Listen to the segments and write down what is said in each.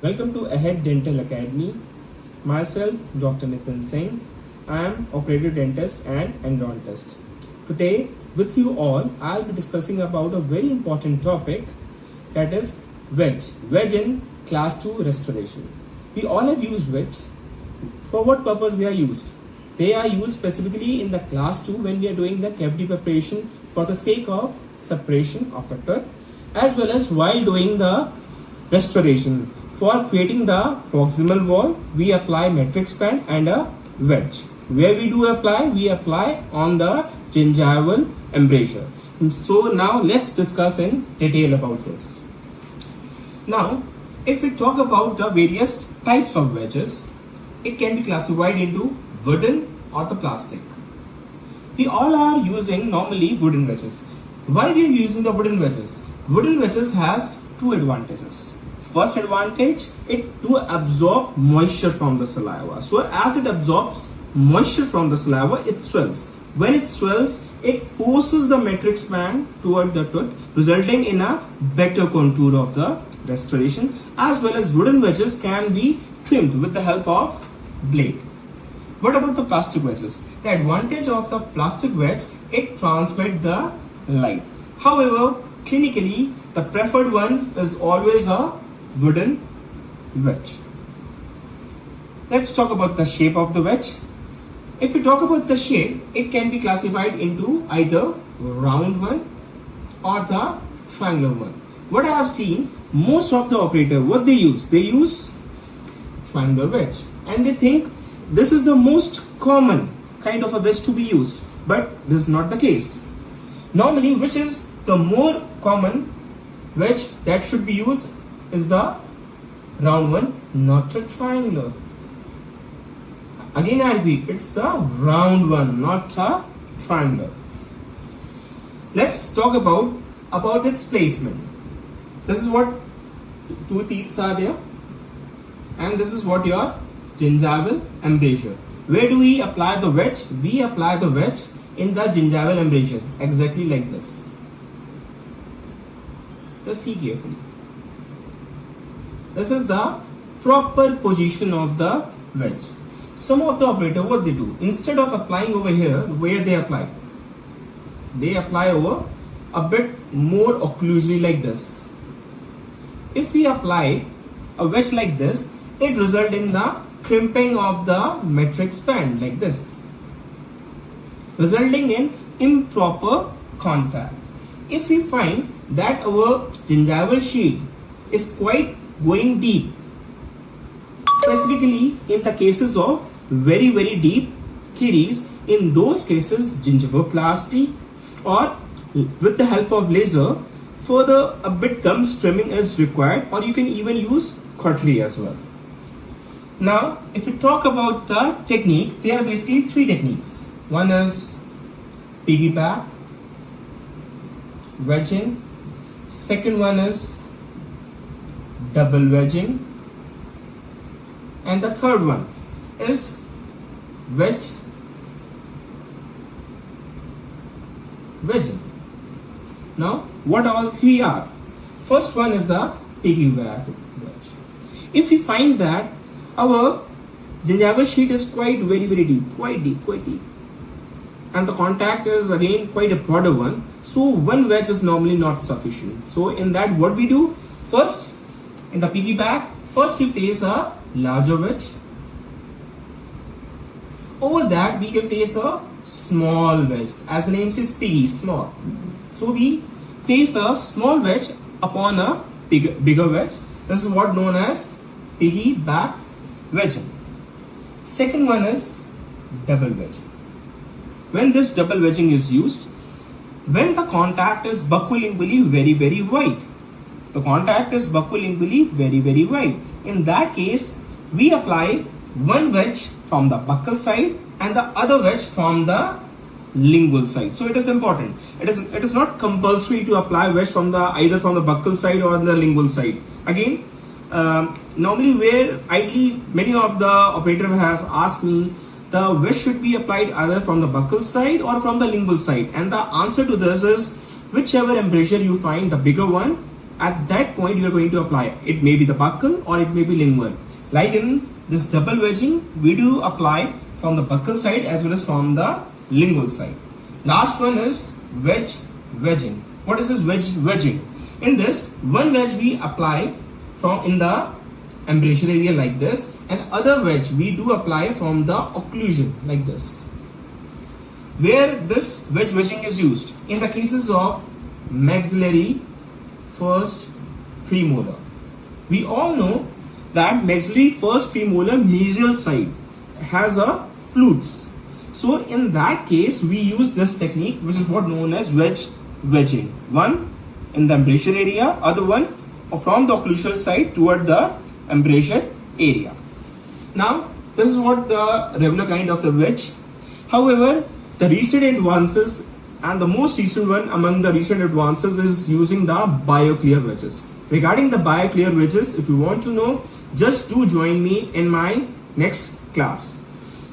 Welcome to Ahead Dental Academy. Myself, Dr. Nitin Singh. I am operative dentist and endodontist. Today, with you all, I'll be discussing about a very important topic, that is wedge in class 2 restoration. We all have used wedge. For what purpose they are used? They are used specifically in the class 2 when we are doing the cavity preparation for the sake of separation of the tooth, as well as while doing the restoration. For creating the proximal wall, we apply matrix band and a wedge. Where we apply on the gingival embrasure. So now let's discuss in detail about this. Now, if we talk about the various types of wedges, it can be classified into wooden or the plastic. We all are using normally wooden wedges. Why we are using the wooden wedges? Wooden wedges has two advantages. First advantage, it to absorb moisture from the saliva. So as it absorbs moisture from the saliva, it swells. When it swells, it forces the matrix band toward the tooth, resulting in a better contour of the restoration, as well as wooden wedges can be trimmed with the help of blade. What about the plastic wedges? The advantage of the plastic wedge, it transmits the light. However, clinically, the preferred one is always a wooden wedge. Let's talk about the shape of the wedge. If we talk about the shape, it can be classified into either round one or the triangular one. What I have seen, most of the operator, what they use triangular wedge, and they think this is the most common kind of a wedge to be used, but this is not the case. Normally, which is the more common wedge that should be used is the round one, not the triangular. Again I repeat, it's the round one, not the triangular. Let's talk about its placement. This is what two teeth are there, and this is what your gingival embrasure. Where do we apply the wedge? We apply the wedge in the gingival embrasure, exactly like this. Just see carefully. This is the proper position of the wedge. Some of the operator, what they do, instead of applying over here, where they apply? They apply over a bit more occlusally like this. If we apply a wedge like this, it results in the crimping of the matrix band like this, resulting in improper contact. If we find that our gingival sheath is quite going deep, specifically in the cases of very deep caries, in those cases gingivoplasty or with the help of laser, further a bit gums trimming is required, or you can even use cautery as well. Now, if we talk about the technique, there are basically three techniques. One is piggyback, wedging. Second one is double wedging. And the third one is wedging. Now, what all three are? First one is the piggyback wedge. If we find that our gingival sheath is quite very deep, quite deep, and the contact is again quite a broader one, so one wedge is normally not sufficient. So in that, what we do? First, in the piggyback, first we place a larger wedge. Over that, we can place a small wedge. As the name says, piggy, small. So we place a small wedge upon a bigger wedge. This is what known as piggyback wedging. Second one is double wedging. When this double wedging is used, when the contact is buccolingually very wide, the contact is buccolingually very wide. In that case, we apply one wedge from the buccal side and the other wedge from the lingual side. So it is important. It is not compulsory to apply wedge from either from the buccal side or the lingual side. Again, normally where ideally many of the operators have asked me, the wedge should be applied either from the buccal side or from the lingual side, and the answer to this is whichever embrasure you find the bigger one, at that point you are going to apply. It may be the buccal or it may be lingual. Like in this double wedging, we do apply from the buccal side as well as from the lingual side. Last one is wedge wedging. What is this wedging? In this, one wedge we apply from in the embrasure area like this, and other wedge we do apply from the occlusion like this. Where this wedge wedging is used? In the cases of maxillary first premolar. We all know that maxillary first premolar mesial side has a flutes. So in that case, we use this technique, which is what known as wedge wedging. One in the embrasure area, other one from the occlusal side toward the embrasure area. Now, this is what the regular kind of the wedge. However, the recent advances and the most recent one among the recent advances is using the BioClear wedges. Regarding the BioClear wedges, if you want to know, just do join me in my next class.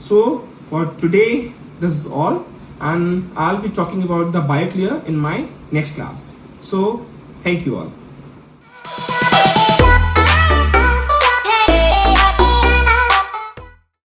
So for today, this is all, and I'll be talking about the BioClear in my next class. So thank you all.